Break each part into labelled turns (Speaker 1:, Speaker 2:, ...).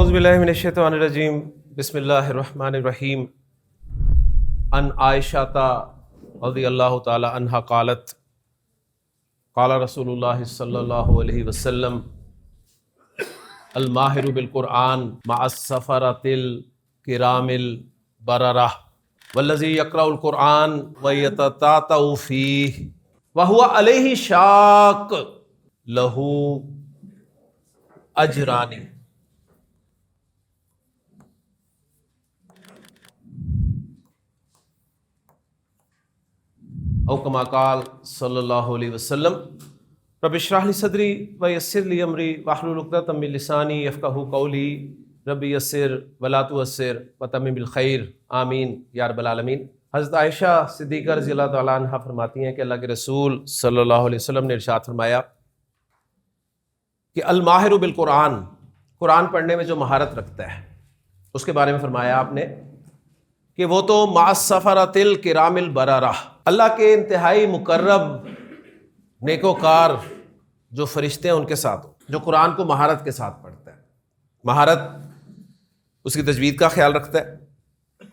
Speaker 1: اعوذ باللہ من الشیطان الرجیم بسم اللہ الرحمن الرحیم ان عائشہ رضی اللہ تعالی عنہا قالت قال رسول اللہ صلی اللہ علیہ وسلم الماہر بالقرآن مع السفرۃ الکرام البررہ والذی یقرأ القرآن ویتتعتع فیہ وہو علیہ شاق لہ اجران۔ او کما قال صلی اللہ علیہ وسلم رب اشرح لی صدری ویسر لی امری واحلل عقدۃ من لسانی یفقہوا قولی رب یسر ولا تعسر وتمم بالخیر آمین یا رب العالمین۔ حضرت عائشہ صدیقہ رضی اللہ تعالیٰ عنہ فرماتی ہیں کہ اللہ کے رسول صلی اللہ علیہ وسلم نے ارشاد فرمایا کہ الماہر بالقرآن، قرآن پڑھنے میں جو مہارت رکھتا ہے اس کے بارے میں فرمایا آپ نے کہ وہ تو مع السفرۃ الکرام البررہ، اللہ کے انتہائی مقرب نیکوکار جو فرشتے ہیں ان کے ساتھ ہو، جو قرآن کو مہارت کے ساتھ پڑھتا ہے۔ مہارت اس کی تجوید کا خیال رکھتا ہے،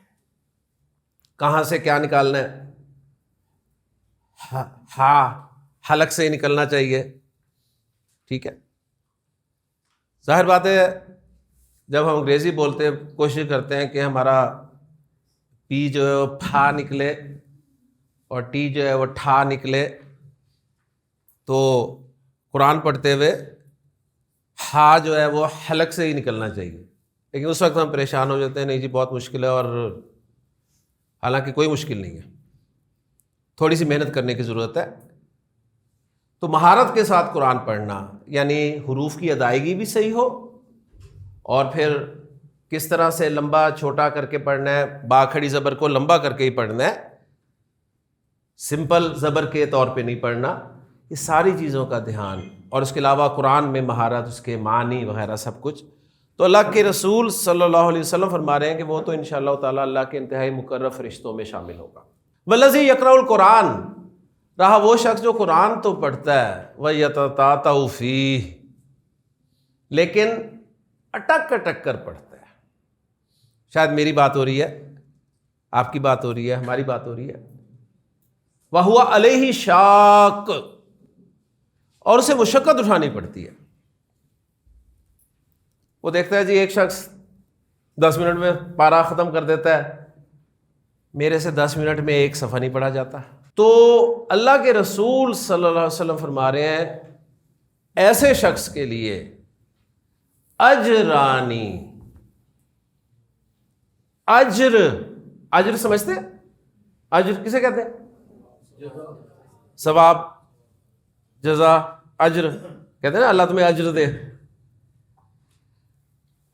Speaker 1: کہاں سے کیا نکالنا ہے، حلق سے ہی نکلنا چاہیے، ٹھیک ہے۔ ظاہر بات ہے جب ہم انگریزی بولتے کوشش کرتے ہیں کہ ہمارا پی جو ہے وہ پھا نکلے اور ٹی جو ہے وہ ٹھا نکلے، تو قرآن پڑھتے ہوئے ہا جو ہے وہ حلق سے ہی نکلنا چاہیے، لیکن اس وقت ہم پریشان ہو جاتے ہیں، نہیں جی بہت مشکل ہے، اور حالانکہ کوئی مشکل نہیں ہے، تھوڑی سی محنت کرنے کی ضرورت ہے۔ تو مہارت کے ساتھ قرآن پڑھنا یعنی حروف کی ادائیگی بھی صحیح ہو، اور پھر کس طرح سے لمبا چھوٹا کر کے پڑھنا ہے، با کھڑی زبر کو لمبا کر کے ہی پڑھنا ہے، سمپل زبر کے طور پہ نہیں پڑھنا، یہ ساری چیزوں کا دھیان، اور اس کے علاوہ قرآن میں مہارت، اس کے معنی وغیرہ سب کچھ۔ تو اللہ کے رسول صلی اللہ علیہ وسلم فرما رہے ہیں کہ وہ تو انشاءاللہ تعالیٰ اللہ کے انتہائی مقرب فرشتوں میں شامل ہوگا۔ والذی یقرأ القرآن، رہا وہ شخص جو قرآن تو پڑھتا ہے، ویتتعتع فیہ، لیکن اٹک اٹک کر پڑھتا ہے۔ شاید میری بات ہو رہی ہے، آپ کی بات ہو رہی ہے، ہماری بات ہو رہی ہے۔ وہو علیہ شاق، اور اسے مشقت اٹھانی پڑتی ہے۔ وہ دیکھتا ہے جی ایک شخص 10 منٹ میں پارہ ختم کر دیتا ہے، میرے سے 10 منٹ میں ایک صفحہ نہیں پڑھا جاتا۔ تو اللہ کے رسول صلی اللہ علیہ وسلم فرما رہے ہیں ایسے شخص کے لیے اجرانی، اجر سمجھتے ہیں؟ اجر کسے کہتے ہیں؟ ثواب، جزا، اجر کہتے ہیں نا، اللہ تمہیں اجر دے۔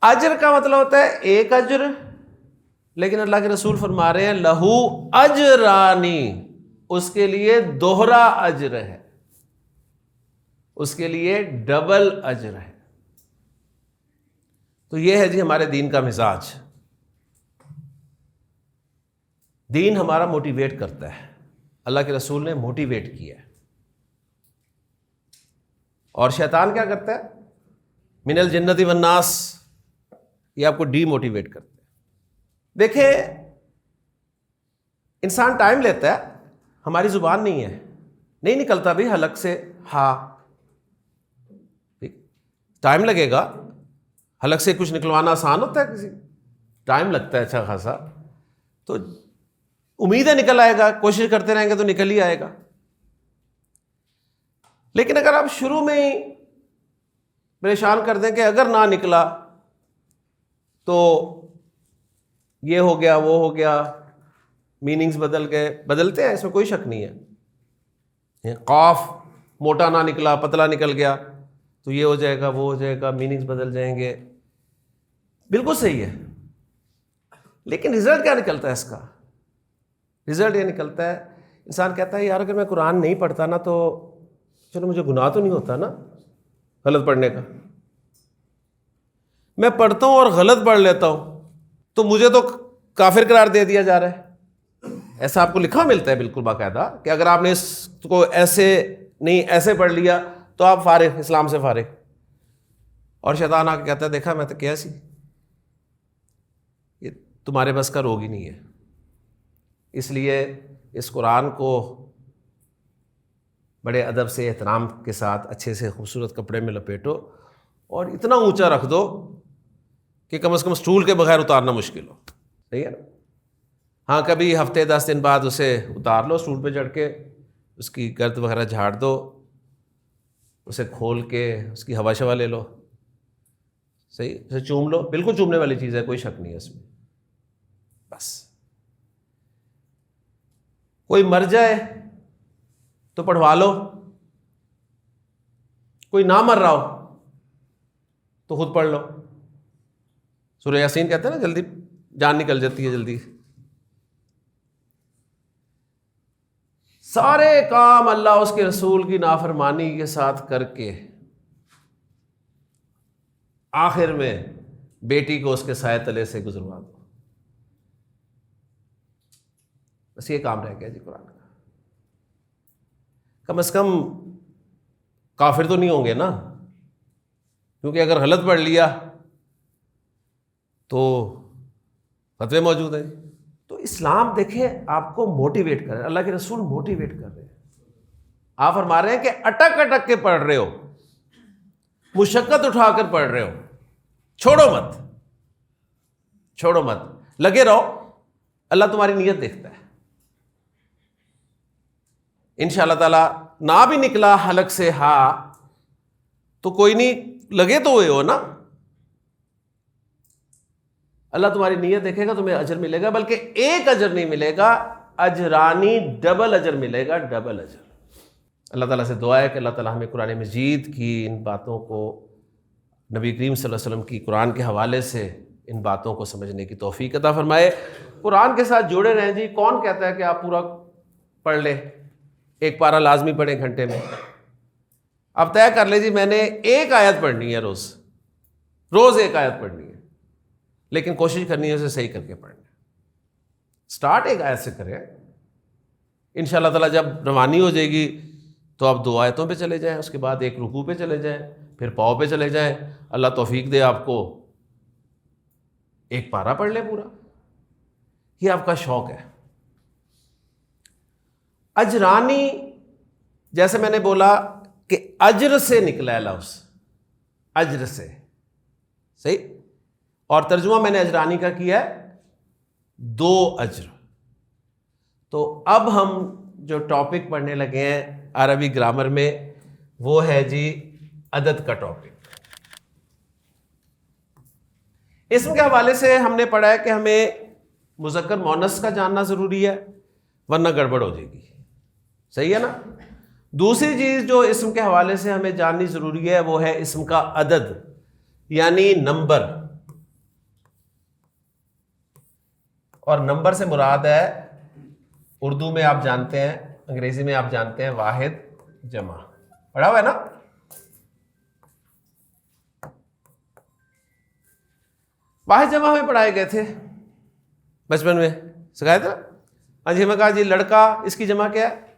Speaker 1: اجر کا مطلب ہوتا ہے ایک اجر، لیکن اللہ کے رسول فرما رہے ہیں لہو اجرانی، اس کے لیے دوہرا اجر ہے، اس کے لیے ڈبل اجر ہے۔ تو یہ ہے جی ہمارے دین کا مزاج۔ دین ہمارا موٹیویٹ کرتا ہے، اللہ کے رسول نے موٹیویٹ کیا ہے، اور شیطان کیا کرتا ہے؟ من الجنت والناس، یہ آپ کو ڈی موٹیویٹ کرتا ہے۔ دیکھیں انسان ٹائم لیتا ہے، ہماری زبان نہیں ہے، نہیں نکلتا بھی حلق سے ہاں، ٹائم لگے گا، حلق سے کچھ نکلوانا آسان ہوتا ہے، کسی ٹائم لگتا ہے اچھا خاصا، تو امید ہے نکل آئے گا، کوشش کرتے رہیں گے تو نکل ہی آئے گا۔ لیکن اگر آپ شروع میں ہی پریشان کر دیں کہ اگر نہ نکلا تو یہ ہو گیا وہ ہو گیا، میننگز بدل گئے، بدلتے ہیں، اس میں کوئی شک نہیں ہے۔ قاف موٹا نہ نکلا، پتلا نکل گیا تو یہ ہو جائے گا وہ ہو جائے گا، میننگز بدل جائیں گے، بالکل صحیح ہے۔ لیکن رزلٹ کیا نکلتا ہے اس کا؟ رزلٹ یہ نکلتا ہے انسان کہتا ہے یار اگر میں قرآن نہیں پڑھتا نا تو چلو مجھے گناہ تو نہیں ہوتا نا غلط پڑھنے کا، میں پڑھتا ہوں اور غلط پڑھ لیتا ہوں تو مجھے تو کافر قرار دے دیا جا رہا ہے۔ ایسا آپ کو لکھا ملتا ہے بالکل باقاعدہ کہ اگر آپ نے اس کو ایسے نہیں ایسے پڑھ لیا تو آپ فارغ، اسلام سے فارغ۔ اور شیطان آ کے کہتا ہے دیکھا میں تو کیا سی، تمہارے بس کا روگ ہی نہیں ہے. اس لیے اس قرآن کو بڑے ادب سے احترام کے ساتھ اچھے سے خوبصورت کپڑے میں لپیٹو اور اتنا اونچا رکھ دو کہ کم از کم سٹول کے بغیر اتارنا مشکل ہو. صحیح ہے نا؟ ہاں کبھی ہفتے 10 دن بعد اسے اتار لو سٹول پہ چڑھ کے, اس کی گرد وغیرہ جھاڑ دو, اسے کھول کے اس کی ہوا شوا لے لو. صحیح, اسے چوم لو, بالکل چومنے والی چیز ہے, کوئی شک نہیں ہے اس میں. بس کوئی مر جائے تو پڑھوا لو, کوئی نہ مر رہا ہو تو خود پڑھ لو. سورہ یاسین کہتے ہیں نا جلدی جان نکل جاتی ہے جلدی. سارے کام اللہ اس کے رسول کی نافرمانی کے ساتھ کر کے آخر میں بیٹی کو اس کے سائے تلے سے گزروا دو. بس یہ کام رہ گیا جی قرآن کا. کم از کم کافر تو نہیں ہوں گے نا, کیونکہ اگر غلط پڑھ لیا تو فتوے موجود ہیں. تو اسلام دیکھیں آپ کو موٹیویٹ کر رہے ہیں, اللہ کے رسول موٹیویٹ کر رہے ہیں. آپ فرما رہے ہیں کہ اٹک اٹک کے پڑھ رہے ہو, مشقت اٹھا کر پڑھ رہے ہو, چھوڑو مت, لگے رہو, اللہ تمہاری نیت دیکھتا ہے. ان شاء اللہ تعالیٰ نہ بھی نکلا حلق سے ہاں تو کوئی نہیں, لگے تو ہوئے ہو نا. اللہ تمہاری نیت دیکھے گا, تمہیں اجر ملے گا, بلکہ ایک اجر نہیں ملے گا, اجرانی, ڈبل اجر ملے گا, ڈبل اجر. اللہ تعالیٰ سے دعا ہے کہ اللہ تعالیٰ ہمیں قرآن مجید کی ان باتوں کو, نبی کریم صلی اللہ علیہ وسلم کی قرآن کے حوالے سے ان باتوں کو سمجھنے کی توفیق عطا فرمائے. قرآن کے ساتھ جڑے رہیں جی. کون کہتا ہے کہ آپ پورا پڑھ لیں, ایک پارہ لازمی پڑھیں گھنٹے میں؟ اب طے کر لیں جی میں نے ایک آیت پڑھنی ہے, روز ایک آیت پڑھنی ہے, لیکن کوشش کرنی ہے اسے صحیح کر کے پڑھنا. سٹارٹ ایک آیت سے کریں, ان شاء اللہ تعالیٰ جب روانی ہو جائے گی تو آپ 2 آیتوں پہ چلے جائیں, اس کے بعد ایک رکوع پہ چلے جائیں, پھر پاؤں پہ چلے جائیں. اللہ توفیق دے آپ کو ایک پارہ پڑھ لیں پورا. یہ آپ کا شوق ہے. اجرانی, جیسے میں نے بولا کہ اجر سے نکلا ہے لفظ, اجر سے, صحیح, اور ترجمہ میں نے اجرانی کا کیا ہے 2 اجر. تو اب ہم جو ٹاپک پڑھنے لگے ہیں عربی گرامر میں وہ ہے جی عدد کا ٹاپک. اسم کے حوالے سے ہم نے پڑھا ہے کہ ہمیں مذکر مؤنث کا جاننا ضروری ہے ورنہ گڑبڑ ہو جائے گی. صحیح ہے نا. دوسری چیز جو اسم کے حوالے سے ہمیں جاننی ضروری ہے وہ ہے اسم کا عدد, یعنی نمبر. اور نمبر سے مراد ہے, اردو میں آپ جانتے ہیں, انگریزی میں آپ جانتے ہیں, واحد جمع. پڑھا ہوا ہے نا. واحد جمع ہمیں پڑھائے گئے تھے بچپن میں, سکھایا تھا. ہاں جی, ہمیں کہا جی لڑکا, اس کی جمع کیا ہے؟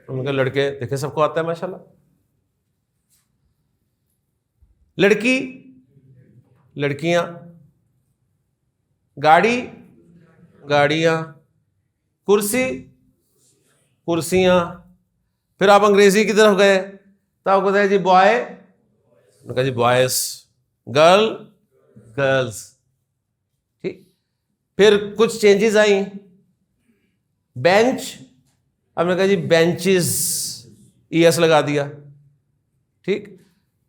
Speaker 1: ان کے لڑکے دیکھیں سب کو آتا ہے ماشاءاللہ. لڑکی, لڑکیاں. گاڑی, گاڑیاں. کرسی, کرسیاں. پھر آپ انگریزی کی طرف گئے تو آپ کو کہتے ہیں جی بوائے, انہوں نے کہا جی بوائز. Girl, girls. ٹھیک. پھر کچھ چینجز آئیں. بینچ, ہم نے کہا جی بینچز, ای ایس لگا دیا. ٹھیک.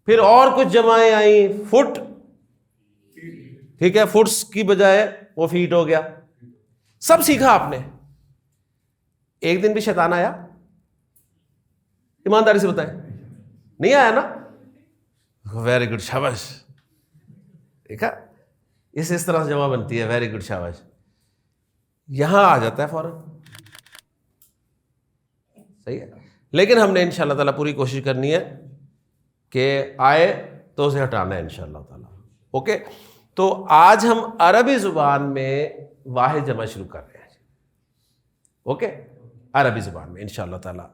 Speaker 1: پھر اور کچھ جمعیں آئیں. فٹ, ٹھیک ہے, فٹس کی بجائے وہ فیٹ ہو گیا. سب سیکھا آپ نے. ایک دن بھی شیطان آیا؟ ایمانداری سے بتائیں. نہیں آیا نا. ویری گڈ, شاباش. دیکھا اس طرح سے جمع بنتی ہے. ویری گڈ, شاباش. یہاں آ جاتا ہے فوراً. صحیح ہے. لیکن ہم نے ان شاء اللہ تعالیٰ پوری کوشش کرنی ہے کہ آئے تو اسے ہٹانا ہے ان شاء اللہ تعالیٰ. اوکے. تو آج ہم عربی زبان میں واحد جمع شروع کر رہے ہیں. اوکے, عربی زبان میں ان شاء اللہ تعالیٰ,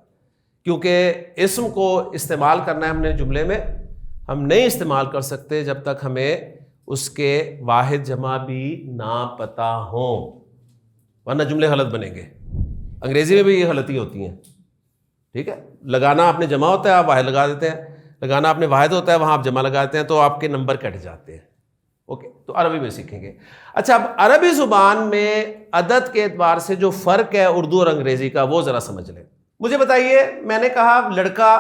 Speaker 1: کیونکہ اسم کو استعمال کرنا ہے ہم نے جملے میں, ہم نہیں استعمال کر سکتے جب تک ہمیں اس کے واحد جمع بھی نہ پتہ ہوں، ورنہ جملے غلط بنیں گے. انگریزی میں بھی یہ غلطی ہوتی ہیں. ٹھیک ہے، لگانا آپ نے جمع ہوتا ہے آپ واحد لگا دیتے ہیں، لگانا آپ نے واحد ہوتا ہے وہاں آپ جمع لگا دیتے ہیں، تو آپ کے نمبر کٹ جاتے ہیں. اوکے، تو عربی میں سیکھیں گے. اچھا، اب عربی زبان میں عدد کے اعتبار سے جو فرق ہے اردو اور انگریزی کا وہ ذرا سمجھ لیں. مجھے بتائیے، میں نے کہا لڑکا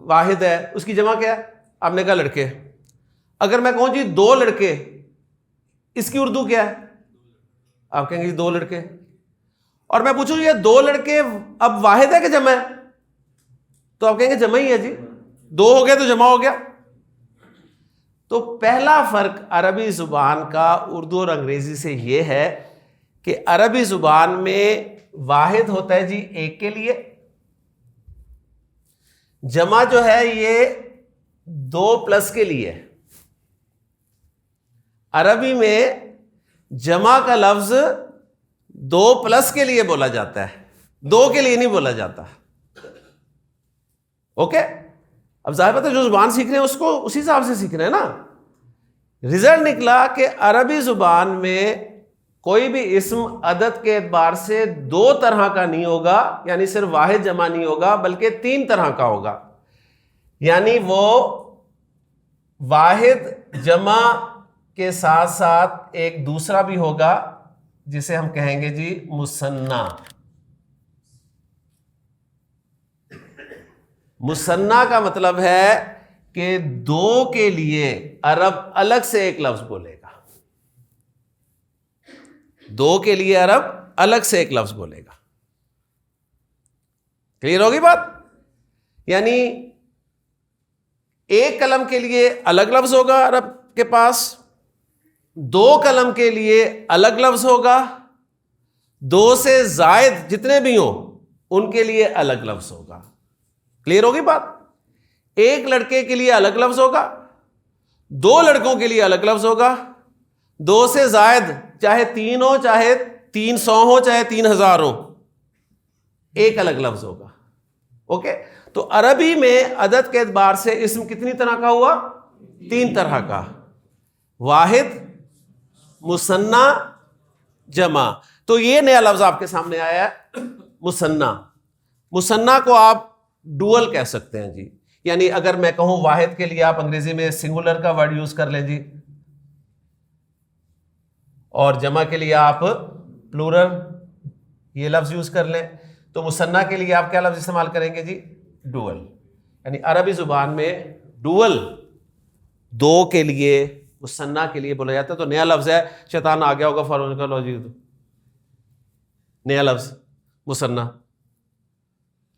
Speaker 1: واحد ہے، اس کی جمع کیا ہے؟ آپ نے کہا لڑکے. اگر میں کہوں جی 2 لڑکے، اس کی اردو کیا ہے؟ آپ کہیں گے جی 2 لڑکے. اور میں پوچھوں یہ 2 لڑکے اب واحد ہے کہ جمع ہے؟ تو آپ کہیں گے جمع ہی ہے جی، 2 ہو گیا تو جمع ہو گیا. تو پہلا فرق عربی زبان کا اردو اور انگریزی سے یہ ہے کہ عربی زبان میں واحد ہوتا ہے جی 1 کے لیے، جمع جو ہے یہ 2+ کے لیے. عربی میں جمع کا لفظ 2+ کے لیے بولا جاتا ہے، 2 کے لیے نہیں بولا جاتا. اوکے، اب ظاہر بات ہے جو زبان سیکھ رہے ہیں اس کو اسی حساب سے سیکھ رہے ہیں نا. رزلٹ نکلا کہ عربی زبان میں کوئی بھی اسم عدد کے اعتبار سے 2 طرح کا نہیں ہوگا، یعنی صرف واحد جمع نہیں ہوگا بلکہ 3 طرح کا ہوگا. یعنی وہ واحد جمع کے ساتھ ساتھ ایک دوسرا بھی ہوگا جسے ہم کہیں گے جی مثنیٰ. مثنیٰ کا مطلب ہے کہ 2 کے لیے عرب الگ سے ایک لفظ بولے گا، 2 کے لیے عرب الگ سے ایک لفظ بولے گا. کلیئر ہوگی بات؟ یعنی ایک قلم کے لیے الگ لفظ ہوگا عرب کے پاس، 2 قلم کے لیے الگ لفظ ہوگا، 2 سے زائد جتنے بھی ہوں ان کے لیے الگ لفظ ہوگا. کلیئر ہوگی بات؟ ایک لڑکے کے لیے الگ لفظ ہوگا، 2 لڑکوں کے لیے الگ لفظ ہوگا، 2 سے زائد چاہے 3 ہو، چاہے 300 ہو، چاہے 3000 ہو، ایک الگ لفظ ہوگا. اوکے، تو عربی میں عدد کے اعتبار سے اسم کتنی طرح کا ہوا؟ 3 طرح کا، واحد، مثنیٰ، جمع. تو یہ نیا لفظ آپ کے سامنے آیا ہے مثنیٰ. مثنیٰ کو آپ ڈوئل کہہ سکتے ہیں جی. یعنی اگر میں کہوں واحد کے لیے آپ انگریزی میں سنگولر کا ورڈ یوز کر لیں جی، اور جمع کے لیے آپ پلورل یہ لفظ یوز کر لیں، تو مثنیٰ کے لیے آپ کیا لفظ استعمال کریں گے جی؟ ڈوئل. یعنی عربی زبان میں ڈوئل 2 کے لیے مثنیٰ کے لیے بولا جاتا ہے. تو نیا لفظ ہے، شیطان آ گیا ہوگا فوراً کا لوجی، نیا لفظ مثنیٰ.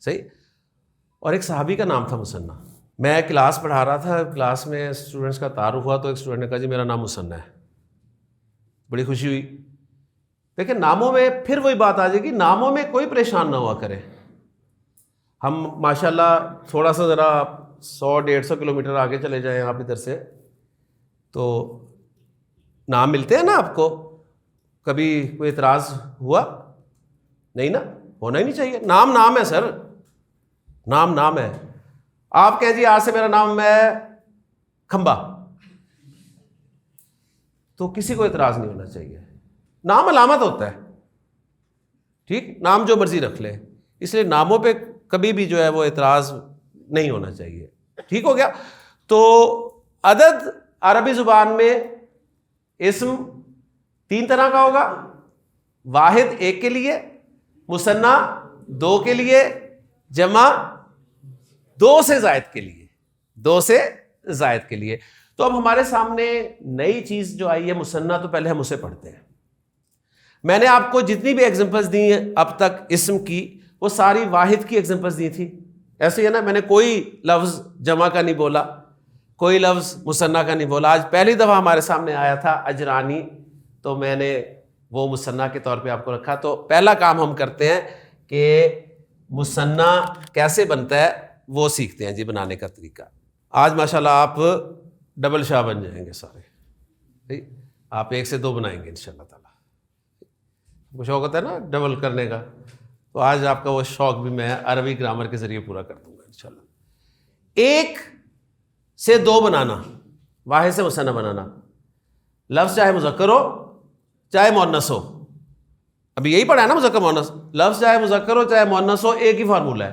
Speaker 1: صحیح. اور ایک صحابی کا نام تھا مثنیٰ. میں کلاس پڑھا رہا تھا، کلاس میں اسٹوڈنٹس کا تعارف ہوا تو ایک اسٹوڈنٹ نے کہا جی میرا نام مثنیٰ ہے. بڑی خوشی ہوئی. دیکھیں ناموں میں پھر وہی بات آ جائے گی، ناموں میں کوئی پریشان نہ ہوا کرے. ہم ماشاءاللہ تھوڑا سا ذرا 100-150 کلومیٹر آگے چلے جائیں آپ ادھر سے، تو نام ملتے ہیں نا آپ کو. کبھی کوئی اعتراض ہوا؟ نہیں نا، ہونا ہی نہیں چاہیے. نام نام ہے سر، نام نام ہے. آپ کہیں جی آج سے میرا نام ہے کھمبا، تو کسی کو اعتراض نہیں ہونا چاہیے. نام علامت ہوتا ہے، ٹھیک، نام جو مرضی رکھ لے، اس لیے ناموں پہ کبھی بھی جو ہے وہ اعتراض نہیں ہونا چاہیے. ٹھیک ہو گیا. تو عدد عربی زبان میں اسم 3 طرح کا ہوگا، واحد 1 کے لیے، مثنیٰ 2 کے لیے، جمع 2 سے زائد کے لیے، 2 سے زائد کے لیے. تو اب ہمارے سامنے نئی چیز جو آئی ہے مثنیٰ، تو پہلے ہم اسے پڑھتے ہیں. میں نے آپ کو جتنی بھی ایگزامپلس دی ہیں اب تک اسم کی، وہ ساری واحد کی ایگزامپلس دی تھی. ایسے ہی ہے نا، میں نے کوئی لفظ جمع کا نہیں بولا، کوئی لفظ مثنیٰ کا نہیں بولا. آج پہلی دفعہ ہمارے سامنے آیا تھا اجرانی، تو میں نے وہ مثنیٰ کے طور پہ آپ کو رکھا. تو پہلا کام ہم کرتے ہیں کہ مثنیٰ کیسے بنتا ہے وہ سیکھتے ہیں جی، بنانے کا طریقہ. آج ماشاءاللہ آپ ڈبل شاہ بن جائیں گے سارے. آپ 1 سے 2 بنائیں گے انشاءاللہ تعالیٰ. وہ شوق ہوتا ہے نا ڈبل کرنے کا، تو آج آپ کا وہ شوق بھی میں عربی گرامر کے ذریعے پورا کر دوں گا انشاءاللہ. 1 سے 2 بنانا، واحد سے مثنیٰ بنانا. لفظ چاہے مذکر ہو چاہے مؤنث ہو، ابھی یہی پڑھا ہے نا مذکر مؤنث، لفظ چاہے مذکر ہو چاہے مؤنث ہو، ایک ہی فارمولہ ہے،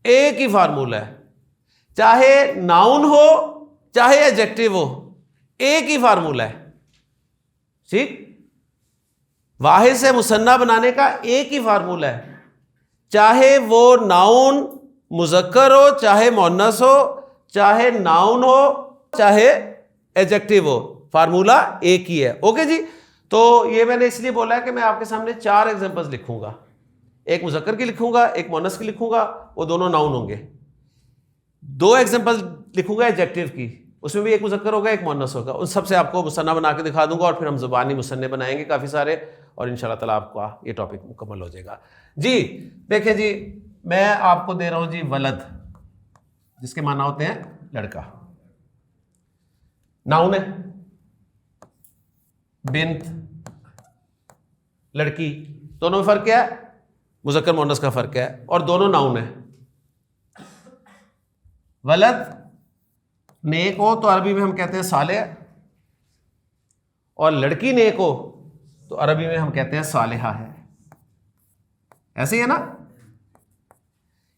Speaker 1: ایک ہی فارمولہ ہے، چاہے ناؤن ہو چاہے ایڈجیکٹو ہو، ایک ہی فارمولہ ہے، ٹھیک؟ واحد سے مثنیٰ بنانے کا ایک ہی فارمولہ ہے، چاہے وہ ناؤن مذکر ہو چاہے مؤنث ہو، چاہے ناؤن ہو چاہے ایڈجیکٹو ہو، فارمولہ ایک ہی ہے. اوکے جی. تو یہ میں نے اس لیے بولا ہے کہ میں آپ کے سامنے 4 ایگزامپلز لکھوں گا، ایک مذکر کی لکھوں گا، ایک مؤنث کی لکھوں گا، وہ دونوں ناؤن ہوں گے. 2 ایگزامپل لکھوں گا ایڈجیکٹو کی، اس میں بھی ایک مذکر ہوگا ایک مؤنث ہوگا. ان سب سے آپ کو مثنیٰ بنا کے دکھا دوں گا، اور پھر ہم زبانی مثنیٰ بنائیں گے کافی سارے، اور ان شاء اللہ تعالیٰ آپ کا یہ ٹاپک مکمل ہو جائے گا. جی دیکھیں جی، میں آپ کو دے رہا ہوں جی ولد، جس کے معنی ہوتے ہیں لڑکا، ناؤن ہے. بنت، لڑکی، دونوں میں فرق کیا ہے؟ مذکر مؤنث کا فرق ہے، اور دونوں ناؤن ہے. ولد نیک ہو تو عربی میں ہم کہتے ہیں صالح، اور لڑکی نیک ہو تو عربی میں ہم کہتے ہیں صالحہ ہے. ایسے ہی ہے نا؟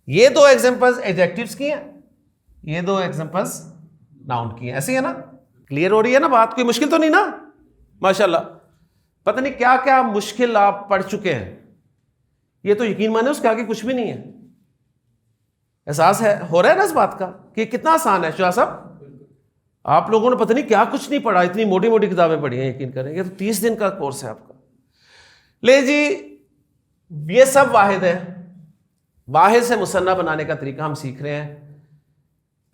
Speaker 1: یہ 2 ایگزامپلز ایڈجیکٹوز کی ہیں، یہ 2 ایگزامپلز ناؤن کی ہیں. ایسے ہی ہے نا؟ کلیئر ہو رہی ہے نا بات؟ کوئی مشکل تو نہیں نا؟ ماشاءاللہ. پتہ نہیں کیا کیا مشکل آپ پڑھ چکے ہیں، یہ تو یقین مانے اس کے آگے کچھ بھی نہیں ہے. احساس ہے ہو رہا ہے نا اس بات کا کہ کتنا آسان ہے؟ شاہ صاحب آپ لوگوں نے پتہ نہیں کیا کچھ نہیں پڑھا، اتنی موٹی موٹی کتابیں پڑھی ہیں. یقین کریں، یہ تو 30 دن کا کورس ہے آپ کا. لے جی، یہ سب واحد ہے. واحد سے مثنیٰ بنانے کا طریقہ ہم سیکھ رہے ہیں.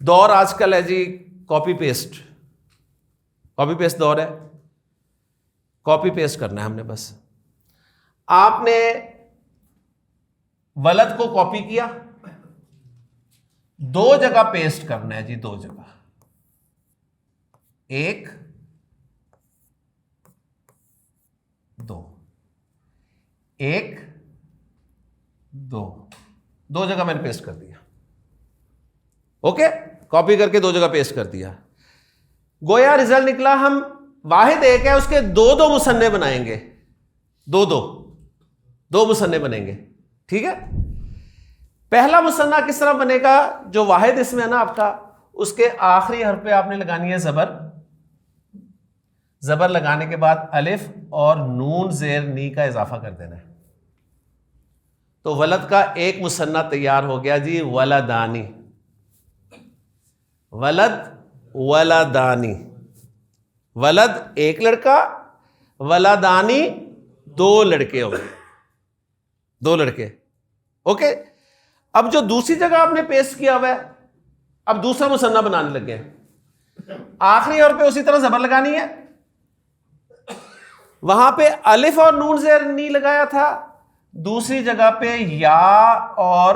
Speaker 1: دور آج کل ہے جی کاپی پیسٹ، کاپی پیسٹ دور ہے. کاپی پیسٹ کرنا ہے ہم نے. بس آپ نے ولد کو کاپی کیا، 2 جگہ پیسٹ کرنا ہے جی، 2 جگہ، 1 2، 1 2، 2 جگہ میں نے پیسٹ کر دیا. اوکے، کاپی کر کے 2 جگہ پیسٹ کر دیا. گویا رزلٹ نکلا ہم واحد ایک ہے، اس کے 2 مثنیٰ بنائیں گے، 2 مثنیٰ بنیں گے. ٹھیک ہے؟ پہلا مثنیٰ کس طرح بنے گا؟ جو واحد اس میں ہے نا آپ کا، اس کے آخری حرف پہ آپ نے لگانی ہے زبر. زبر لگانے کے بعد الف اور نون زیر نی کا اضافہ کر دینا ہے. تو ولد کا ایک مثنیٰ تیار ہو گیا جی، ولدانی. ولد ولدانی، ولد ایک لڑکا، ولدانی 2 لڑکے ہو گئے، 2 لڑکے. اوکے. اب جو دوسری جگہ آپ نے پیسٹ کیا ہوا ہے، اب دوسرا مثنیٰ بنانے لگے ہیں. آخری اور پہ اسی طرح زبر لگانی ہے. وہاں پہ الف اور نون زیر نی لگایا تھا، دوسری جگہ پہ یا اور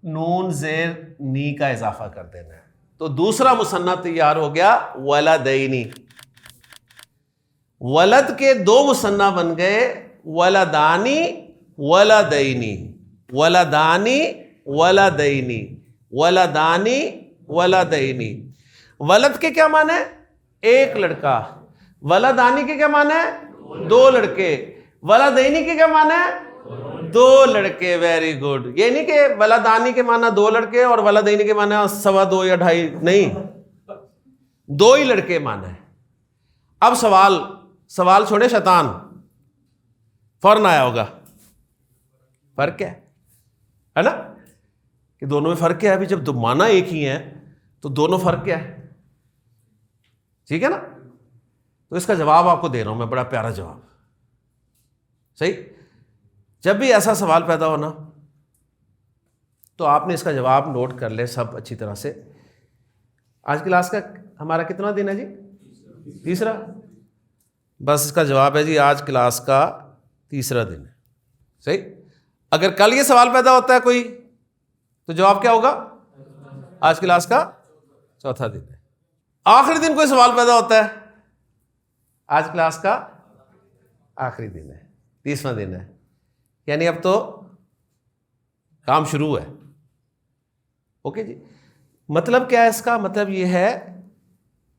Speaker 1: نون زیر نی کا اضافہ کر دینا ہے. تو دوسرا مثنیٰ تیار ہو گیا ولدینی. ولد کے 2 مثنیٰ بن گئے، ولدانی ولدینی، ولدانی ولدینی، ولدانی ولدینی. ولد کے کیا معنی ہے؟ ایک لڑکا. ولدانی کے کیا معنی ہے؟ 2 لڑکے. ولدینی کے کیا معنی ہے؟ 2 لڑکے. Very good. یہ نہیں کہ ولدانی کے معنی 2 لڑکے اور ولدینی کے معنی 2.25 یا 2.5، نہیں، 2 ہی لڑکے معنی ہے. اب سوال چھوڑے، شیطان فوراً آیا ہوگا، فرق کیا ہے نا؟ کہ دونوں میں فرق کیا ہے؟ ابھی جب معنی ایک ہی ہیں تو دونوں فرق کیا ہے؟ ٹھیک ہے نا؟ تو اس کا جواب آپ کو دے رہا ہوں میں، بڑا پیارا جواب. صحیح. جب بھی ایسا سوال پیدا ہونا تو آپ نے اس کا جواب نوٹ کر لے سب اچھی طرح سے. آج کلاس کا ہمارا کتنا دن ہے جی؟ تیسرا. بس اس کا جواب ہے جی آج کلاس کا تیسرا دن ہے. صحیح. اگر کل یہ سوال پیدا ہوتا ہے کوئی تو جواب کیا ہوگا؟ آج کلاس کا چوتھا دن ہے. آخری دن کوئی سوال پیدا ہوتا ہے، آج کلاس کا آخری دن ہے، تیسواں دن ہے. یعنی اب تو کام شروع ہے. اوکے جی. مطلب کیا ہے اس کا؟ مطلب یہ ہے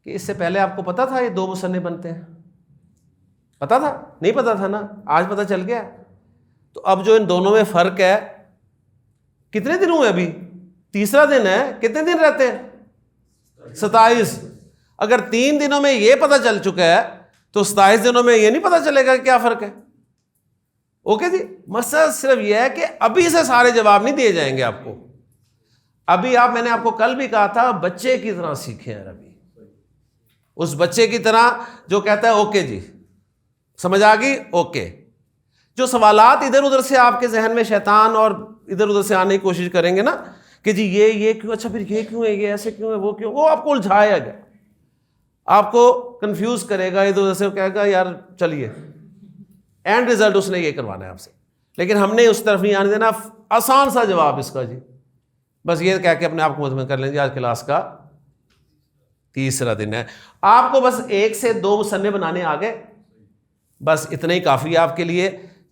Speaker 1: کہ اس سے پہلے آپ کو پتا تھا یہ 2 مثنیٰ بنتے ہیں. پتا تھا؟ نہیں پتا تھا نا، آج پتا چل گیا. تو اب جو ان دونوں میں فرق ہے، کتنے دن ہوئے ابھی؟ تیسرا دن ہے. کتنے دن رہتے ہیں؟ 27. اگر 3 دنوں میں یہ پتا چل چکا ہے تو 27 دنوں میں یہ نہیں پتا چلے گا کیا فرق ہے. اوکے جی. مسئلہ صرف یہ ہے کہ ابھی سے سارے جواب نہیں دیے جائیں گے آپ کو. ابھی میں نے آپ کو کل بھی کہا تھا بچے کی طرح سیکھیں عربی، اس بچے کی طرح جو کہتا ہے اوکے جی سمجھ آ گئی اوکے. جو سوالات ادھر ادھر سے آپ کے ذہن میں شیطان اور ادھر ادھر سے آنے کی کوشش کریں گے نا کہ جی یہ کیوں، اچھا پھر یہ کیوں ہے، یہ ایسے کیوں ہے، وہ کیوں، وہ آپ کو الجھائے گا، آپ کو کنفیوز کرے گا، ادھر ادھر سے کہے گا یار چلیے اینڈ ریزلٹ اس نے یہ کروانا ہے آپ سے. لیکن ہم نے اس طرف نہیں آنے دینا. آسان سا جواب اس کا جی، بس یہ کہہ کے اپنے آپ کو مطمئن کر لیں جی آج کلاس کا تیسرا دن ہے. آپ کو بس 1 سے 2 مصنف بنانے آ گئے، بس اتنا ہی کافی ہے آپ کے لیے.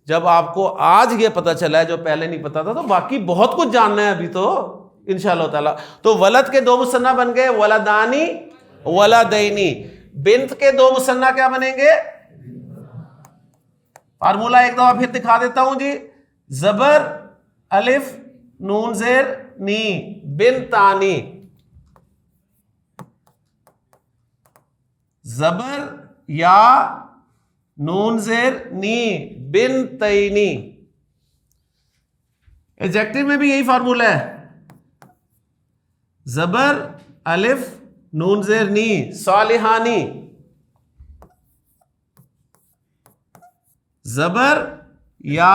Speaker 1: جب آپ کو آج یہ پتہ چلا ہے جو پہلے نہیں پتا تھا تو باقی بہت کچھ جاننا ہے ابھی تو انشاءاللہ تعالیٰ. تو ولد کے 2 مثنیٰ بن گئے، ولدانی ولدینی. بنت کے 2 مثنیٰ کیا بنیں گے؟ فارمولہ ایک دفعہ پھر دکھا دیتا ہوں جی. زبر الف نون زیر نی بنتانی، زبر یا نون زیر نی بنتینی. ایڈجیکٹو میں بھی یہی فارمولہ ہے، زبر الف نون زیر نی صالحانی، زبر یا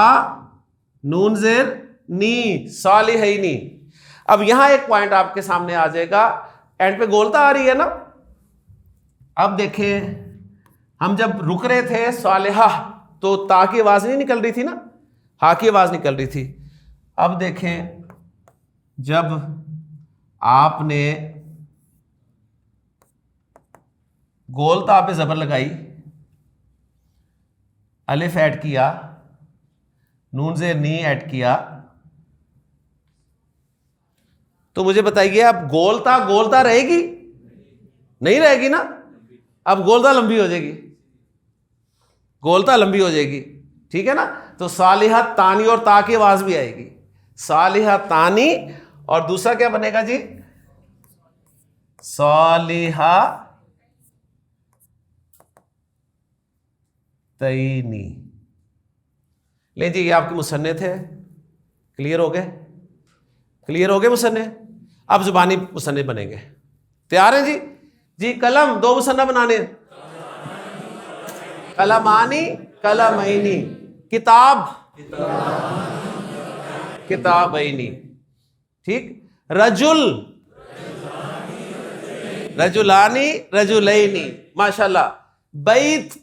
Speaker 1: نون زیر نی صالحینی. اب یہاں ایک پوائنٹ آپ کے سامنے آ جائے گا، اینڈ پہ گولتا آ رہی ہے نا. اب دیکھیں ہم جب رک رہے تھے صالحہ تو تا کی آواز نہیں نکل رہی تھی نا، ہا کی آواز نکل رہی تھی. اب دیکھیں جب آپ نے گول تا پہ زبر لگائی، الف ایڈ کیا، نون زیر نی ایڈ کیا، تو مجھے بتائیے اب گولتا رہے گی؟ نہیں رہے گی نا. اب گولتا لمبی ہو جائے گی، گولتا لمبی ہو جائے گی، ٹھیک ہے نا. تو صالحہ تانی اور تا کی آواز بھی آئے گی، صالحہ تانی. اور دوسرا کیا بنے گا جی؟ صالحہ تینی. لیں جی یہ آپ کے مصنف تھے، کلیئر ہو گئے؟ کلیئر ہو گئے مصنف؟ اب زبانی مصنف بنیں گے. تیار ہیں جی؟ جی قلم 2 مصنف بنانے، قلمانی قلمینی، کتاب کتابینی، ٹھیک. رجل رجلانی رجلینی، ماشاءاللہ. بیت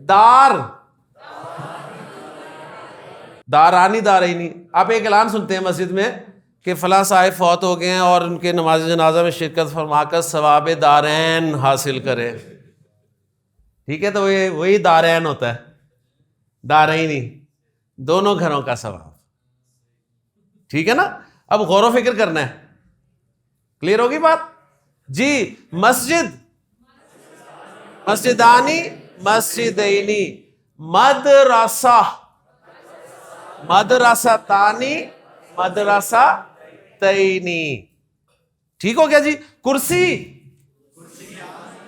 Speaker 1: دار دارانی دارینی. آپ ایک اعلان سنتے ہیں مسجد میں کہ فلاں صاحب فوت ہو گئے ہیں اور ان کے نماز جنازہ میں شرکت فرما کر ثواب دارین حاصل کریں، ٹھیک ہے. تو وہی دارین ہوتا ہے، دارینی، دونوں گھروں کا ثواب، ٹھیک ہے نا. اب غور و فکر کرنا ہے. کلیئر ہوگی بات جی؟ مسجد مسجدانی مسجدینی، مدرسہ مدرسہ تانی مدرسہ تینی، ٹھیک ہو گیا جی. کرسی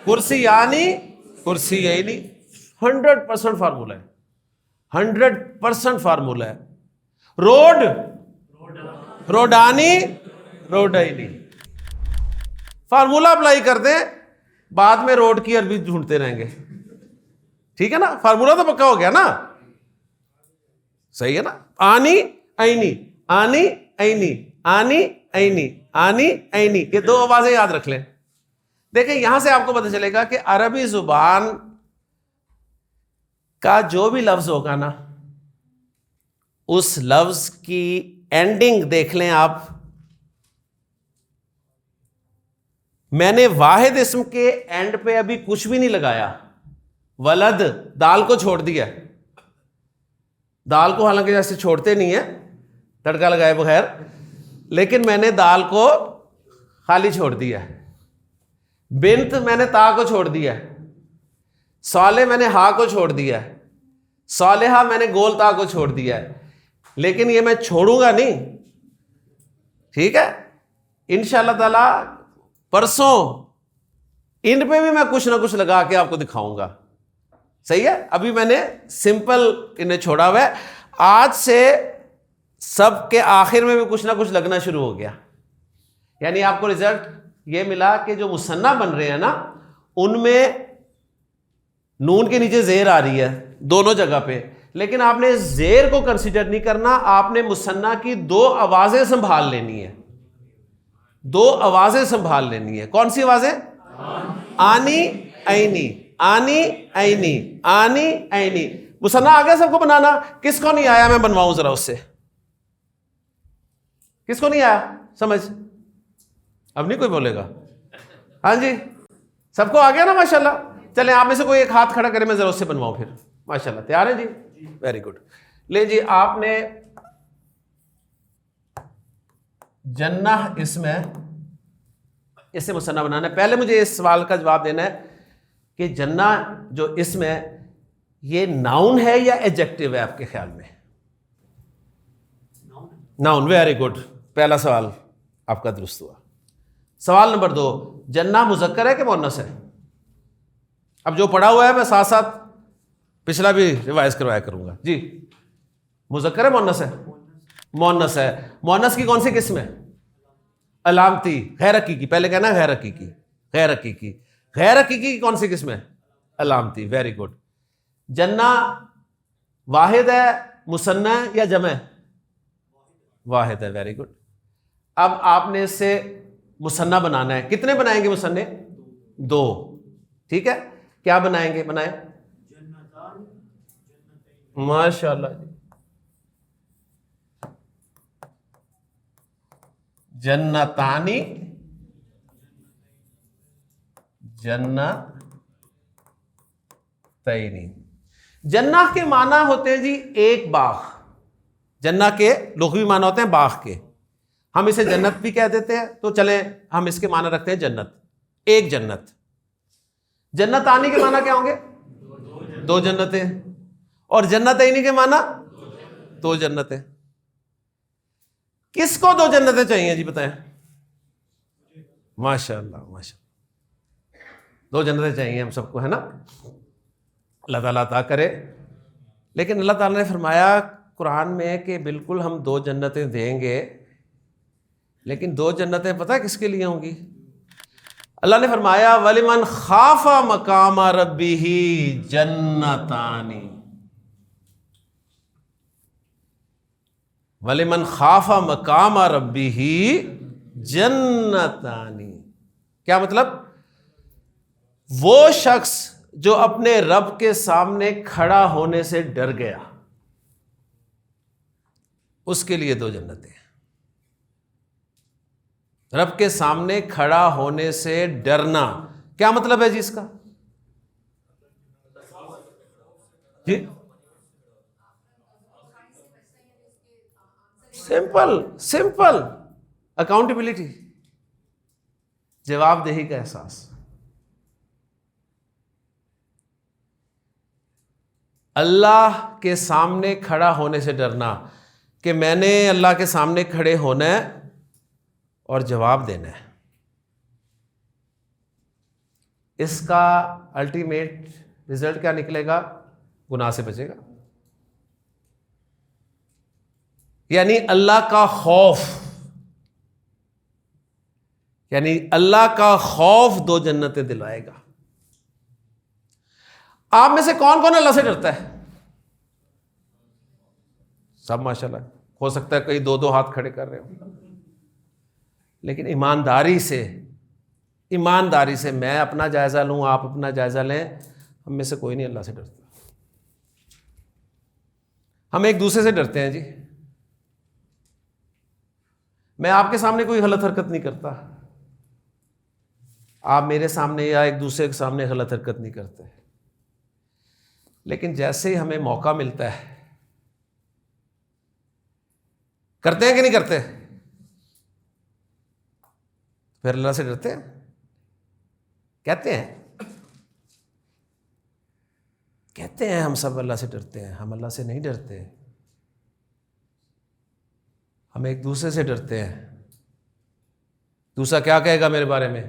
Speaker 1: کرسی یعنی کرسی یعنی. 100% فارمولہ ہے، 100% فارمولہ ہے. روڈ روڈانی روڈینی. فارمولہ اپلائی کر دیں، بعد میں روڈ کی عربی ڈھونڈتے رہیں گے، ٹھیک ہے نا. فارمولہ تو پکا ہو گیا نا، صحیح ہے نا. آنی اینی آنی اینی آنی اینی آنی اینی، یہ 2 آوازیں یاد رکھ لیں. دیکھیں یہاں سے آپ کو پتہ چلے گا کہ عربی زبان کا جو بھی لفظ ہوگا نا، اس لفظ کی اینڈنگ دیکھ لیں آپ. میں نے واحد اسم کے اینڈ پہ ابھی کچھ بھی نہیں لگایا. ولد دال کو چھوڑ دیا، دال کو حالانکہ جیسے چھوڑتے نہیں ہیں تڑکا لگائے بغیر، لیکن میں نے دال کو خالی چھوڑ دیا ہے. بنت میں نے تا کو چھوڑ دیا ہے. صالح میں نے ہا کو چھوڑ دیا ہے, صالحہ میں نے گول تا کو چھوڑ دیا ہے, لیکن یہ میں چھوڑوں گا نہیں. ٹھیک ہے, انشاءاللہ تعالی پرسوں ان پہ بھی میں کچھ نہ کچھ لگا کے آپ کو دکھاؤں گا. صحیح ہے, ابھی میں نے سمپل انہیں چھوڑا ہوا ہے. آج سے سب کے آخر میں بھی کچھ نہ کچھ لگنا شروع ہو گیا. یعنی آپ کو رزلٹ یہ ملا کہ جو مثنیٰ بن رہے ہیں نا, ان میں نون کے نیچے زیر آ رہی ہے دونوں جگہ پہ, لیکن آپ نے زیر کو کنسیڈر نہیں کرنا, آپ نے مثنیٰ کی دو آوازیں سنبھال لینی ہے, دو آوازیں سنبھال لینی ہے. کون سی آوازیں؟ آنی عینی, آنی عینی, آنی عینی. مثنیٰ آ گیا سب کو بنانا؟ کس کو نہیں آیا میں بنواؤں ذرا اس سے؟ کس کو نہیں آیا سمجھ؟ اب نہیں کوئی بولے گا. ہاں جی, سب کو آ گیا نا ماشاءاللہ. چلیں آپ میں سے کوئی ایک ہاتھ کھڑا کرے, میں ذرا اس سے بنواؤں پھر. ماشاءاللہ تیار ہیں جی؟ Very good. لے جی, آپ نے جنہ اسم ہے, اس سے مثنیٰ بنانا ہے. پہلے مجھے اس سوال کا جواب دینا ہے کہ جنہ جو اسم ہے یہ ناؤن ہے یا ایڈجیکٹو ہے آپ کے خیال میں؟ ناؤن. ویری گڈ, پہلا سوال آپ کا درست ہوا. سوال نمبر 2, جنہ مذکر ہے کہ مؤنث ہے؟ اب جو پڑھا ہوا ہے میں ساتھ ساتھ پچھلا بھی ریوائز کروایا کروں گا. جی, مذکر ہے مؤنث ہے؟ مؤنث ہے. مؤنث کی کون سی قسم ہے؟ علامتی, غیر حقیقی. پہلے کہنا غیر حقیقی, غیر حقیقی. غیر حقیقی کی کون سی قسم ہے؟ علامتی. Very good. جنہ واحد ہے, مثنیٰ یا جمع؟ واحد ہے. Very good. اب آپ نے اس سے مثنیٰ بنانا ہے. کتنے بنائیں گے مثنیٰ؟ 2. ٹھیک ہے, کیا بنائیں گے؟ بنائیں. ماشاء اللہ جی, جنتانی, جنتینی. جنہ کے معنی ہوتے ہیں جی ایک باغ. جنہ کے لغوی معنی ہوتے ہیں باغ کے. ہم اسے جنت بھی کہہ دیتے ہیں, تو چلیں ہم اس کے معنی رکھتے ہیں جنت, ایک جنت. جنتانی کے معنی کیا ہوں گے؟ 2 جنتیں. اور جنتینی کے معنی 2 جنتیں. کس کو 2 جنتیں چاہیے جی بتائیں؟ ماشاء اللہ, ماشاء اللہ 2 جنتیں چاہیے ہم سب کو, ہے نا؟ اللہ تعالیٰ عطا کرے. لیکن اللہ تعالیٰ نے فرمایا قرآن میں کہ بالکل ہم 2 جنتیں دیں گے, لیکن 2 جنتیں پتہ کس کے لیے ہوں گی؟ اللہ نے فرمایا وَلِمَنْ خَافَ مَقَامَ رَبِّهِ جَنَّتَانِ. وَلِمَنْ خَافَ مَقَامَ رَبِّهِ جَنَّتَانِ. کیا مطلب؟ وہ شخص جو اپنے رب کے سامنے کھڑا ہونے سے ڈر گیا, اس کے لیے 2 جنتیں. رب کے سامنے کھڑا ہونے سے ڈرنا کیا مطلب ہے جی اس کا؟ جی سمپل اکاؤنٹیبلٹی, جواب دہی کا احساس. اللہ کے سامنے کھڑا ہونے سے ڈرنا کہ میں نے اللہ کے سامنے کھڑے ہونا ہے اور جواب دینا ہے. اس کا الٹیمیٹ رزلٹ کیا نکلے گا؟ گناہ سے بچے گا. یعنی اللہ کا خوف, یعنی اللہ کا خوف 2 جنتیں دلائے گا. آپ میں سے کون کون اللہ سے ڈرتا ہے؟ سب ماشاءاللہ. ہو سکتا ہے کئی 2 ہاتھ کھڑے کر رہے ہو, لیکن ایمانداری سے میں اپنا جائزہ لوں, آپ اپنا جائزہ لیں. ہم میں سے کوئی نہیں اللہ سے ڈرتا. ہم ایک دوسرے سے ڈرتے ہیں جی. میں آپ کے سامنے کوئی غلط حرکت نہیں کرتا, آپ میرے سامنے یا ایک دوسرے کے سامنے غلط حرکت نہیں کرتے, لیکن جیسے ہی ہمیں موقع ملتا ہے کرتے ہیں کہ نہیں کرتے؟ پھر اللہ سے ڈرتے ہیں. کہتے ہیں کہتے ہیں ہم سب اللہ سے ڈرتے ہیں، ہم اللہ سے نہیں ڈرتے، ہم ایک دوسرے سے ڈرتے ہیں۔ دوسرا کیا کہے گا میرے بارے میں؟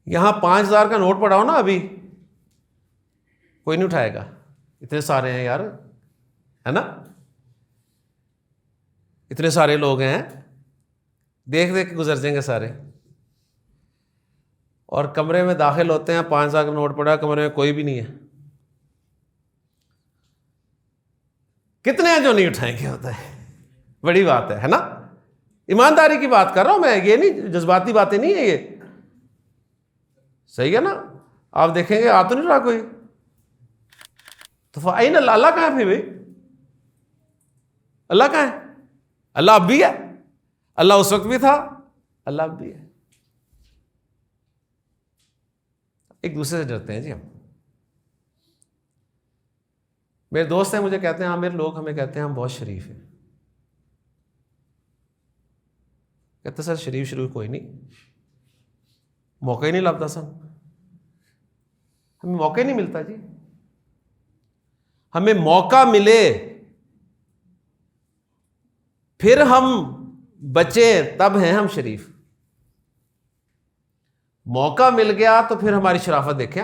Speaker 1: یہاں 5,000 کا نوٹ پڑا ہو نا ابھی، کوئی نہیں اٹھائے گا، اتنے سارے ہیں یار، ہے نا، اتنے سارے لوگ ہیں، دیکھ دیکھ کے گزر جائیں گے سارے۔ اور کمرے میں داخل ہوتے ہیں، 5,000 کا نوٹ پڑا، کمرے میں کوئی بھی نہیں ہے، کتنے ہیں جو نہیں اٹھائیں گے؟ ہوتا ہے، بڑی بات ہے نا، ایمانداری کی بات کر رہا ہوں میں، یہ نہیں جذباتی باتیں نہیں ہیں یہ، صحیح ہے نا؟ آپ دیکھیں گے آ تو نہیں رہا کوئی، تو فائن اللہ کہاں ہے بھائی؟ اللہ کہاں ہے؟ اللہ اب بھی ہے، اللہ اس وقت بھی تھا، اللہ اب بھی ہے۔ ایک دوسرے سے ڈرتے ہیں جی ہم۔ میرے دوست ہیں، مجھے کہتے ہیں عامر، لوگ ہمیں کہتے ہیں ہم بہت شریف ہیں۔ کہتے سر شریف کوئی نہیں، موقع ہی نہیں لگتا سر، ہمیں موقع ہی نہیں ملتا جی، ہمیں موقع ملے پھر ہم بچے تب ہیں ہم شریف، موقع مل گیا تو پھر ہماری شرافت دیکھیں۔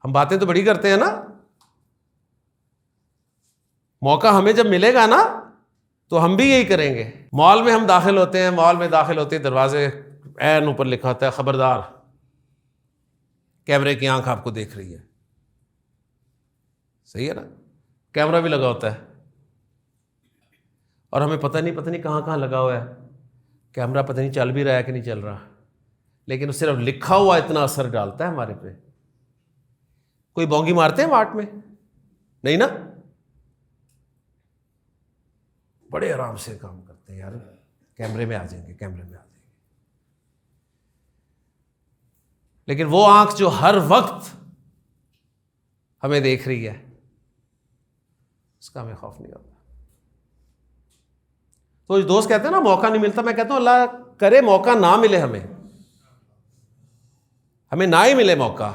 Speaker 1: ہم باتیں تو بڑی کرتے ہیں نا، موقع ہمیں جب ملے گا نا تو ہم بھی یہی کریں گے۔ مال میں ہم داخل ہوتے ہیں، مال میں داخل ہوتے ہیں، دروازے عین اوپر لکھا ہوتا ہے خبردار، کیمرے کی آنکھ آپ کو دیکھ رہی ہے، صحیح ہے نا، کیمرہ بھی لگا ہوتا ہے، اور ہمیں پتہ نہیں کہاں کہاں لگا ہوا ہے کیمرہ، پتہ نہیں چل بھی رہا ہے کہ نہیں چل رہا، لیکن وہ صرف لکھا ہوا اتنا اثر ڈالتا ہے ہمارے پہ۔ کوئی بونگی مارتے ہیں واٹ میں؟ نہیں نا، بڑے آرام سے کام کرتے ہیں یار، کیمرے میں آ جائیں گے، کیمرے میں آ جائیں گے، لیکن وہ آنکھ جو ہر وقت ہمیں دیکھ رہی ہے، اس کا ہمیں خوف نہیں ہوتا۔ تو دوست کہتے ہیں نا موقع نہیں ملتا، میں کہتا ہوں اللہ کرے موقع نہ ملے، ہمیں نہ ہی ملے موقع،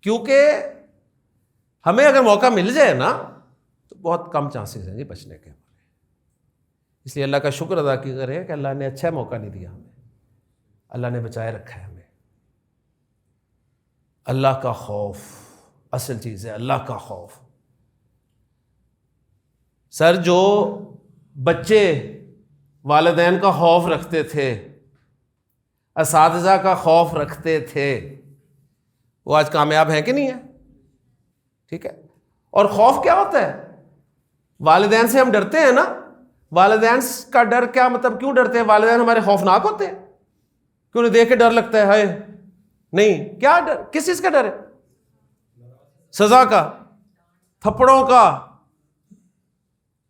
Speaker 1: کیونکہ ہمیں اگر موقع مل جائے نا تو بہت کم چانسز ہیں جی بچنے کے۔ اس لیے اللہ کا شکر ادا کریں کہ اللہ نے اچھا موقع نہیں دیا ہمیں، اللہ نے بچائے رکھا ہے ہمیں۔ اللہ کا خوف اصل چیز ہے، اللہ کا خوف۔ سر جو بچے والدین کا خوف رکھتے تھے، اساتذہ کا خوف رکھتے تھے، وہ آج کامیاب ہیں کہ نہیں ہیں؟ ٹھیک ہے۔ اور خوف کیا ہوتا ہے؟ والدین سے ہم ڈرتے ہیں نا، والدین کا ڈر کیا مطلب، کیوں ڈرتے ہیں؟ والدین ہمارے خوفناک ہوتے ہیں کہ انہیں دیکھ کے ڈر لگتا ہے، ہائے نہیں، کیا ڈر، کس چیز کا ڈر ہے؟ سزا کا، تھپڑوں کا،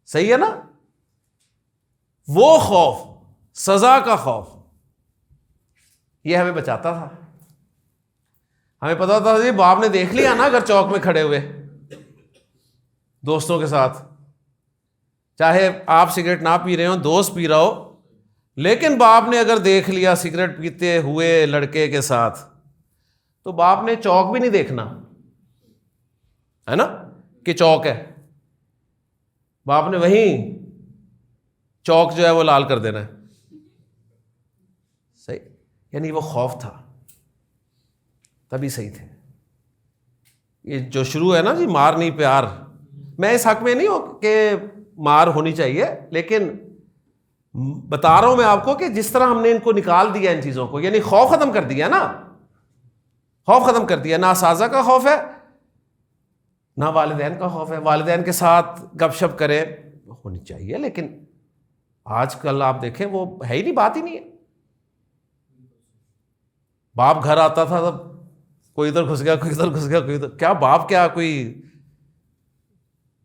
Speaker 1: صحیح ہے نا، وہ خوف، سزا کا خوف، یہ ہمیں بچاتا تھا۔ ہمیں پتا ہوتا تھا جی باپ نے دیکھ لیا نا اگر چوک میں کھڑے ہوئے دوستوں کے ساتھ، چاہے آپ سگریٹ نہ پی رہے ہو، دوست پی رہا ہو، لیکن باپ نے اگر دیکھ لیا سگریٹ پیتے ہوئے لڑکے کے ساتھ، تو باپ نے چوک بھی نہیں دیکھنا، ہے نا، کہ چوک ہے، باپ نے وہیں چوک جو ہے وہ لال کر دینا ہے، صحیح، یعنی وہ خوف تھا، تبھی صحیح تھے۔ یہ جو شروع ہے نا جی مار نہیں پیار، میں اس حق میں نہیں ہوں کہ مار ہونی چاہیے، لیکن بتا رہا ہوں میں آپ کو کہ جس طرح ہم نے ان کو نکال دیا ان چیزوں کو، یعنی خوف ختم کر دیا نا، خوف ختم کر دیا، نہ اساتذہ کا خوف ہے نہ والدین کا خوف ہے۔ والدین کے ساتھ گپ شپ کرے ہونی چاہیے، لیکن آج کل آپ دیکھیں وہ ہے ہی نہیں، بات ہی نہیں ہے۔ باپ گھر آتا تھا تب کوئی ادھر گھس گیا، کوئی ادھر گھس گیا، کوئی ادھر، کیا باپ کیا کوئی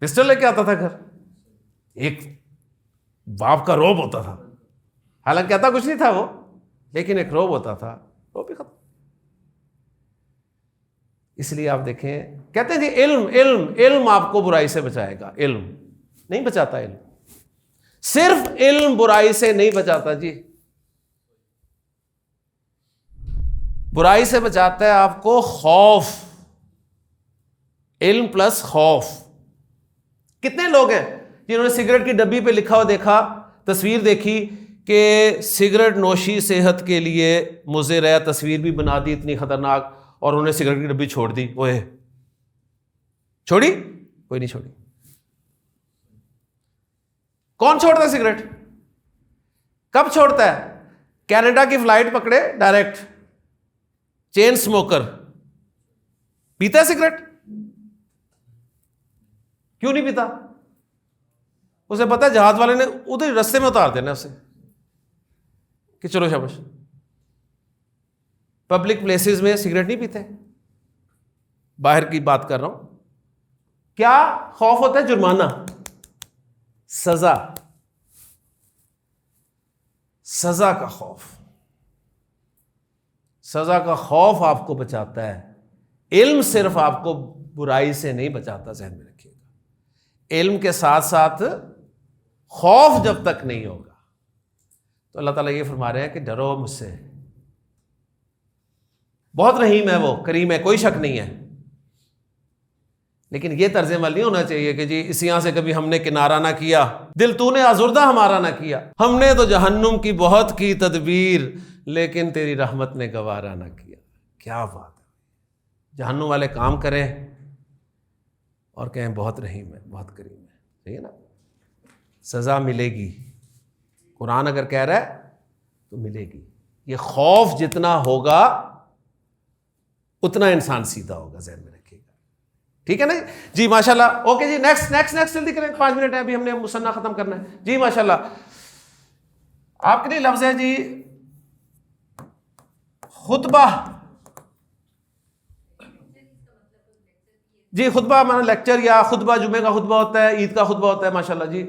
Speaker 1: پسٹل لے کے آتا تھا گھر؟ ایک باپ کا روب ہوتا تھا، حالانکہ کہتا کچھ نہیں تھا وہ، لیکن ایک روب ہوتا تھا، روب بھی ختم۔ اس لیے آپ دیکھیں کہتے ہیں جی علم علم علم آپ کو برائی سے بچائے گا، علم نہیں بچاتا، علم صرف علم برائی سے نہیں بچاتا جی، برائی سے بچاتا ہے آپ کو خوف، علم پلس خوف. کتنے لوگ ہیں جنہوں نے سگریٹ کی ڈبی پہ لکھا ہوا دیکھا، تصویر دیکھی کہ سگریٹ نوشی صحت کے لیے مضر ہے، تصویر بھی بنا دی اتنی خطرناک، اور انہوں نے سگریٹ کی ڈبی چھوڑ دی. اوہ چھوڑی؟ کوئی نہیں چھوڑی. کون چھوڑتا ہے سگریٹ؟ کب چھوڑتا ہے؟ کینیڈا کی فلائٹ پکڑے ڈائریکٹ، چین سموکر پیتا ہے سگریٹ؟ کیوں نہیں پیتا؟ اسے پتا ہے جہاز والے نے ادھر رستے میں اتار دینا اسے کہ چلو شاباش. پبلک پلیسز میں سگریٹ نہیں پیتے، باہر کی بات کر رہا ہوں. کیا خوف ہوتا ہے؟ جرمانہ، سزا، سزا کا خوف. سزا کا خوف آپ کو بچاتا ہے. علم صرف آپ کو برائی سے نہیں بچاتا، ذہن میں رکھیے گا. علم کے ساتھ ساتھ خوف جب تک نہیں ہوگا تو اللہ تعالیٰ یہ فرما رہے ہیں کہ ڈرو مجھ سے. بہت رحیم ہے وہ، کریم ہے، کوئی شک نہیں ہے. لیکن یہ طرز عمل نہیں ہونا چاہیے کہ جی اس یہاں سے کبھی ہم نے کنارہ نہ کیا، دل تو نے آزردہ ہمارا نہ کیا، ہم نے تو جہنم کی بہت کی تدبیر لیکن تیری رحمت نے گوارا نہ کیا. کیا بات ہے! جہنم والے کام کریں اور کہیں بہت رحیم ہے، بہت کریم ہے. صحیح ہے نا؟ سزا ملے گی، قرآن اگر کہہ رہا ہے تو ملے گی. یہ خوف جتنا ہوگا اتنا انسان سیدھا ہوگا، ذہن میں رکھیے گا. ٹھیک ہے نا جی؟ ماشاءاللہ. اوکے جی، نیکسٹ جلدی کریں، 5 منٹ ہے ابھی، ہم نے مصنع ختم کرنا ہے جی. ماشاءاللہ. آپ کے لیے لفظ ہے جی خطبہ. جی خطبہ مانا لیکچر، یا خطبہ جمعے کا خطبہ ہوتا ہے، عید کا خطبہ ہوتا ہے. ماشاءاللہ جی،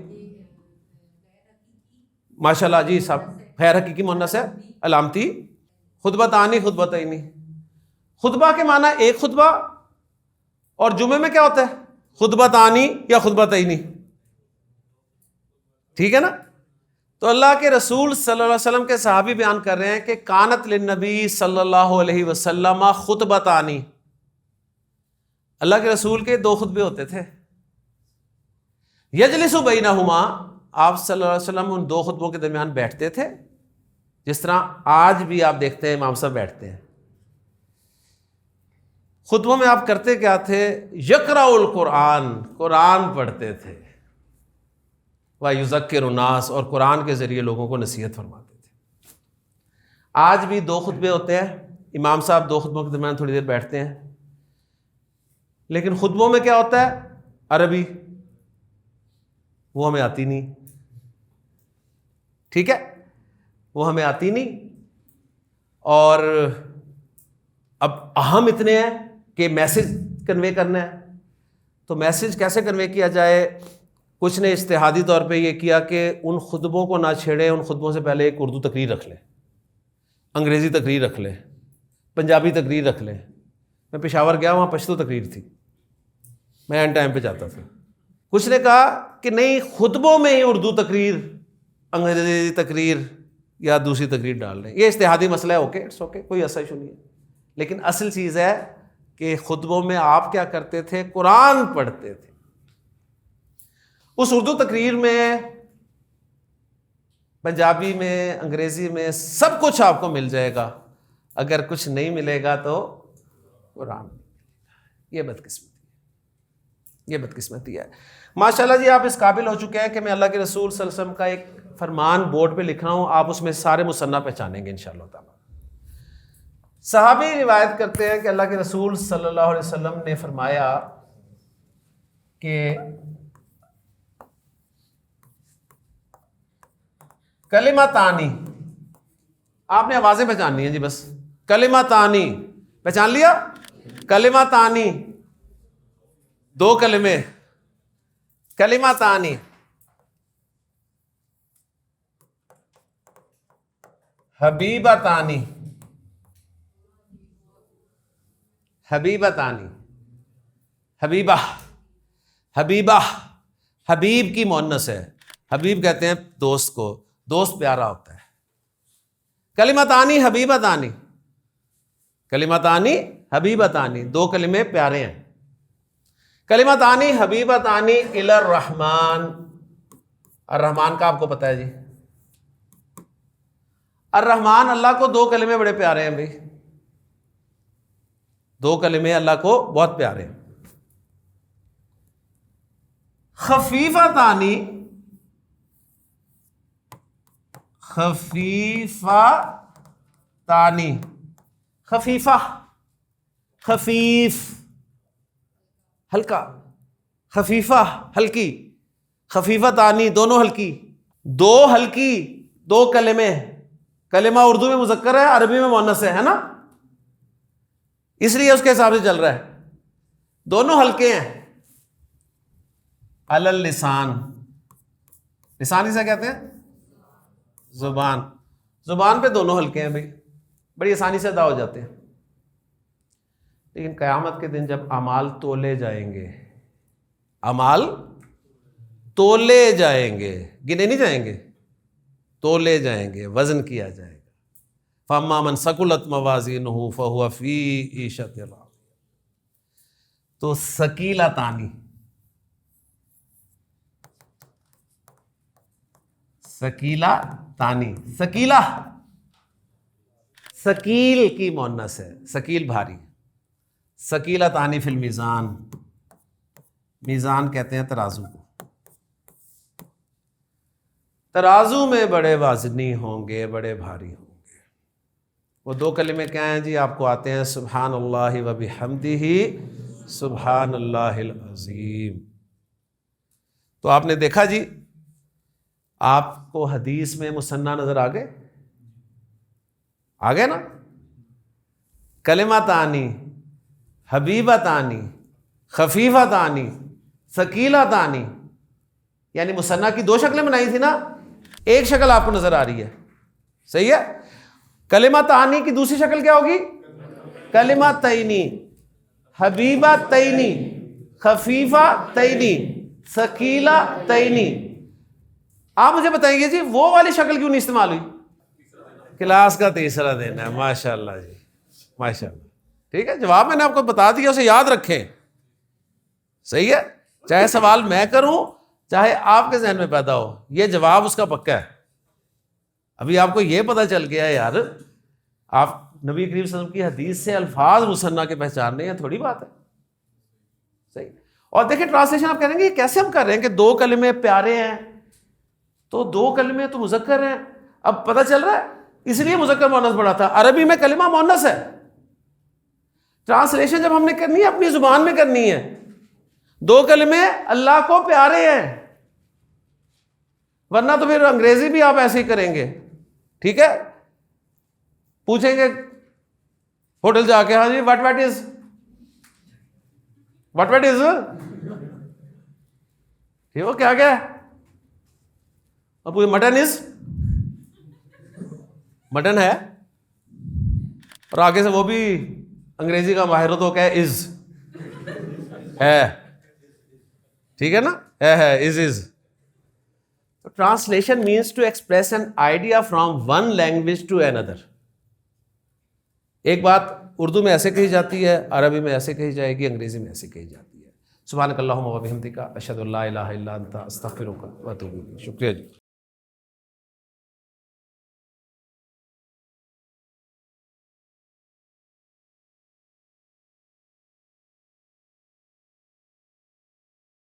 Speaker 1: ماشاءاللہ جی. سب غیر حقیقی مؤنث ہے، علامتی. خطبہ تانی، خطبہ تعینی. خطبہ کے معنی ایک خطبہ، اور جمعے میں کیا ہوتا ہے؟ خطبہ تانی یا خطبہ تعینی. ٹھیک ہے نا؟ تو اللہ کے رسول صلی اللہ علیہ وسلم کے صحابی بیان کر رہے ہیں کہ کانت للنبی صلی اللہ علیہ وسلم خطبتانی. اللہ کے رسول کے 2 خطبے ہوتے تھے. یجلس بینہما، آپ صلی اللہ علیہ وسلم ان 2 خطبوں کے درمیان بیٹھتے تھے، جس طرح آج بھی آپ دیکھتے ہیں امام صاحب بیٹھتے ہیں. خطبوں میں آپ کرتے کیا تھے؟ یقرأ القرآن، قرآن پڑھتے تھے. وَيُذَكِّرُ النَّاسَ، اور قرآن کے ذریعے لوگوں کو نصیحت فرماتے تھے. آج بھی 2 خطبے ہوتے ہیں، امام صاحب 2 خطبوں کے درمیان تھوڑی دیر بیٹھتے ہیں. لیکن خطبوں میں کیا ہوتا ہے؟ عربی، وہ ہمیں آتی نہیں. ٹھیک ہے، وہ ہمیں آتی نہیں. اور اب اہم اتنے ہیں کہ میسج کنوے کرنا ہے. تو میسج کیسے کنوے کیا جائے؟ کچھ نے اجتہادی طور پہ یہ کیا کہ ان خطبوں کو نہ چھیڑیں، ان خطبوں سے پہلے ایک اردو تقریر رکھ لیں، انگریزی تقریر رکھ لیں، پنجابی تقریر رکھ لیں. میں پشاور گیا، وہاں پشتو تقریر تھی، میں اینڈ ٹائم پہ جاتا تھا. کچھ نے کہا کہ نہیں، خطبوں میں ہی اردو تقریر، انگریزی تقریر یا دوسری تقریر ڈال رہے ہیں. یہ اجتہادی مسئلہ ہے، اوکے، اٹس اوکے، کوئی ایسا ایشو نہیں ہے. لیکن اصل چیز ہے کہ خطبوں میں آپ کیا کرتے تھے؟ قرآن پڑھتے تھے. اس اردو تقریر میں، پنجابی میں، انگریزی میں، سب کچھ آپ کو مل جائے گا. اگر کچھ نہیں ملے گا تو قرآن. یہ بدقسمتی ہے، یہ بدقسمتی ہے. ماشاءاللہ جی، آپ اس قابل ہو چکے ہیں کہ میں اللہ کے رسول صلی اللہ علیہ وسلم کا ایک فرمان بورڈ پہ لکھ رہا ہوں، آپ اس میں سارے مصنع پہچانیں گے انشاءاللہ تعالیٰ. صحابی روایت کرتے ہیں کہ اللہ کے رسول صلی اللہ علیہ وسلم نے فرمایا کہ کلمتانی، آپ نے آوازیں پہچاننی ہیں جی، بس. کلمتانی پہچان لیا؟ کلمتانی، 2 کلمے. کلمتانی، حبیبتانی، حبیبتانی، حبیبہ، حبیبہ، حبیب کی مؤنث ہے. حبیب کہتے ہیں دوست کو، دوست پیارا ہوتا ہے. کلمتانی حبیبتانی، کلمتانی حبیبتانی، دو کلمے پیارے ہیں. کلمتانی حبیبتانی الی الرحمن. الرحمن کا آپ کو پتہ ہے جی، الرحمن اللہ کو دو کلمے بڑے پیارے ہیں بھائی، دو کلمے اللہ کو بہت پیارے ہیں. خفیفتانی، خفیفتانی، خفیفہ، خفیف ہلکا، خفیفہ ہلکی، خفیفتانی دونوں ہلکی، دو ہلکی، دو کلمے. کلمہ اردو میں مذکر ہے، عربی میں مؤنث ہے نا، اس لیے اس کے حساب سے چل رہا ہے. دونوں ہلکے ہیں. علی اللسان، لسان اسے کہتے ہیں زبان. زبان پہ دونوں ہلکے ہیں بھائی، بڑی آسانی سے ادا ہو جاتے ہیں. لیکن قیامت کے دن جب اعمال تولے جائیں گے، اعمال تولے جائیں گے، گنے نہیں جائیں گے، تولے جائیں گے، وزن کیا جائے گا. فَأَمَّا مَنْ ثَقُلَتْ مَوَازِينُهُ فَهُوَ فِي عِيشَةٍ رَاضِيَةٍ. تو ثقیلتانی، ثقیلتانی، ثقیلہ ثقیل کی مؤنث ہے، ثقیل بھاری. ثقیلتانی فی المیزان، میزان کہتے ہیں ترازو کو. ترازو میں بڑے وزنی ہوں گے، بڑے بھاری ہوں گے. وہ دو کلمے کیا ہیں جی؟ آپ کو آتے ہیں سبحان اللہ و بحمدہ سبحان اللہ العظیم. تو آپ نے دیکھا جی، آپ کو حدیث میں مثنیٰ نظر آ گئے نا؟ کلمتانی حبیبتانی خفیفتانی ثقیلتانی، یعنی مثنیٰ کی دو شکلیں بنائی تھی نا، ایک شکل آپ کو نظر آ رہی ہے. صحیح ہے. کلمتانی کی دوسری شکل کیا ہوگی؟ کلمتینی حبیبتینی خفیفتینی ثقیلتینی. آپ مجھے بتائیں گے جی وہ والی شکل کیوں نہیں استعمال ہوئی؟ کلاس کا تیسرا دن ہے، ماشاء اللہ جی، ماشاء اللہ. ٹھیک ہے، جواب میں نے آپ کو بتا دیا، اسے یاد رکھیں. صحیح ہے، چاہے سوال میں کروں چاہے آپ کے ذہن میں پیدا ہو، یہ جواب اس کا پکا ہے. ابھی آپ کو یہ پتہ چل گیا یار، آپ نبی کریم صلی اللہ علیہ وسلم کی حدیث سے الفاظ مثنیٰ کے پہچان رہے ہیں، تھوڑی بات ہے. صحیح. اور دیکھیں ٹرانسلیشن آپ کہہ رہے ہیں کہ یہ کیسے ہم کر رہے ہیں کہ دو کلمے پیارے ہیں، تو دو کلمے تو مذکر ہیں. اب پتہ چل رہا ہے اس لیے مذکر مؤنث پڑھا تھا. عربی میں کلمہ مؤنث ہے. ٹرانسلیشن جب ہم نے کرنی ہے اپنی زبان میں کرنی ہے. دو کلمے اللہ کو پیارے ہیں، ورنہ تو پھر انگریزی بھی آپ ایسے ہی کریں گے. ٹھیک ہے، پوچھیں گے ہوٹل جا کے، ہاں جی وٹ از ٹھیک ہو، کیا ہے؟ اب مٹن از، مٹن ہے، اور آگے سے وہ بھی انگریزی کا ماہر ہو تو کہ از ہے. ٹھیک ہے نا، ہے is. Translation means to express an idea from one language to another. ایک بات اردو میں ایسے کہی جاتی ہے، عربی میں ایسے کہی جائے گی، انگریزی میں ایسے کہی جاتی ہے. سبحانک اللہم و بحمدک اشہد ان لا الہ الا انت استغفرک و اتوب الیک. شکریہ جی.